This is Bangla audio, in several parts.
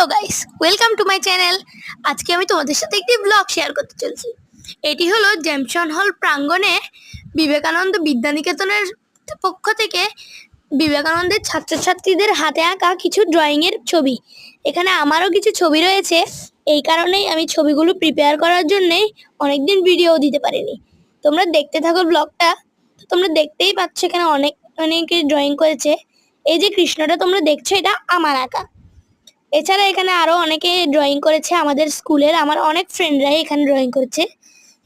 Hello guys, welcome to my channel. আজকে আমি তোমাদের সাথে একটি ব্লগ শেয়ার করতে চলছি। এটি হলো জ্যামশন হল প্রাঙ্গণে বিবেকানন্দ বিদ্যানিকেতনের পক্ষ থেকে বিবেকানন্দের ছাত্রছাত্রীদের হাতে আঁকা কিছু ড্রয়িংয়ের ছবি। এখানে আমারও কিছু ছবি রয়েছে, এই কারণেই আমি ছবিগুলো প্রিপেয়ার করার জন্যেই অনেকদিন ভিডিও দিতে পারিনি। তোমরা দেখতে থাকো ব্লগটা। তোমরা দেখতেই পাচ্ছ এখানে অনেকে ড্রয়িং করেছে। এই যে কৃষ্ণটা তোমরা দেখছো, এটা আমার আঁকা। এছাড়া এখানে আরো অনেকে ড্রয়িং করেছে আমাদের স্কুলের, আমার অনেক ফ্রেন্ডরাই এখানে ড্রয়িং করেছে।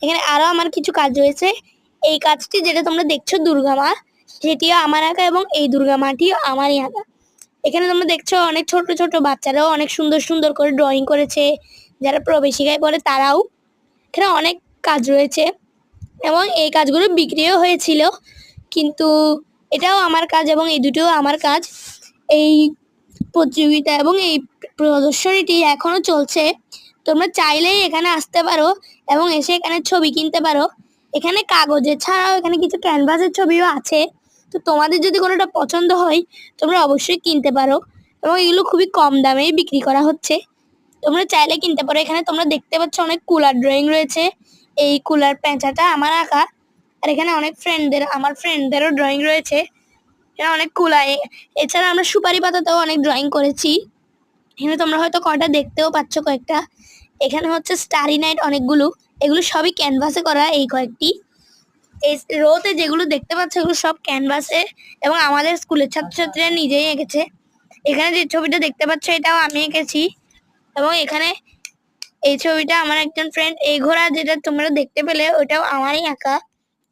এখানে আরো আমার কিছু কাজ রয়েছে। এই কাজটি যেটা তোমরা দেখছো দুর্গা মা, সেটিও আমার আঁকা এবং এই দুর্গা মাটিও আমারই আঁকা। এখানে তোমরা দেখছো অনেক ছোট ছোট বাচ্চারাও অনেক সুন্দর সুন্দর করে ড্রয়িং করেছে। যারা প্রবেশিকায় পড়ে তারাও। এখানে অনেক কাজ রয়েছে এবং এই কাজগুলো বিক্রিও হয়েছিল, কিন্তু এটাও আমার কাজ এবং এই দুটোও আমার কাজ। এই প্রতিযোগিতা এবং এই প্রদর্শনীটি এখনো চলছে। তোমরা চাইলেই এখানে আসতে পারো এবং এসে এখানে ছবি কিনতে পারো। এখানে কাগজের ছাড়াও এখানে কিছু ক্যানভাসের ছবিও আছে। তো তোমাদের যদি কোনোটা পছন্দ হয় তোমরা অবশ্যই কিনতে পারো এবং এগুলো খুবই কম দামেই বিক্রি করা হচ্ছে। তোমরা চাইলে কিনতে পারো। এখানে তোমরা দেখতে পাচ্ছ অনেক কুলার ড্রয়িং রয়েছে। এই কুলার পেঁচাটা আমার আঁকা। আর এখানে আমার ফ্রেন্ডদেরও ড্রয়িং রয়েছে। এখানে অনেক কুলার, এছাড়া আমরা সুপারি পাতাতেও অনেক ড্রয়িং করেছি। এখানে তোমরা হয়তো কয়টা দেখতেও পাচ্ছ কয়েকটা। এখানে হচ্ছে স্টারি নাইট অনেকগুলো, এগুলো সবই ক্যানভাসে করা। এই কয়েকটি এই রোতে যেগুলো দেখতে পাচ্ছ এগুলো সব ক্যানভাসে এবং আমাদের স্কুলের ছাত্রছাত্রীরা নিজেই এঁকেছে। এখানে যে ছবিটা দেখতে পাচ্ছ এটাও আমি এঁকেছি এবং এখানে এই ছবিটা আমার একজন ফ্রেন্ড, এই ঘোড়া যেটা তোমরা দেখতে পেলে ওটাও আমারই আঁকা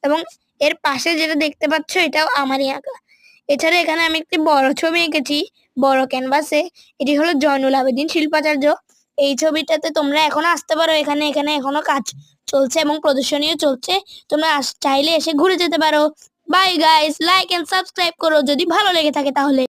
এবং এর পাশে যেটা দেখতে পাচ্ছ এটাও আমারই আঁকা। এছাড়া এখানে আমি একটি বড় ছবি এঁকেছি বড় ক্যানভাসে। এটি হলো জয়নুল আবেদিন শিল্পাচার্য। এই ছবিটাতে তোমরা এখনো আসতে পারো, এখানে এখনো কাজ চলছে এবং প্রদর্শনীও চলছে। তোমরা চাইলে এসে ঘুরে যেতে পারো। Bye guys, like and subscribe করো যদি ভালো লেগে থাকে তাহলে।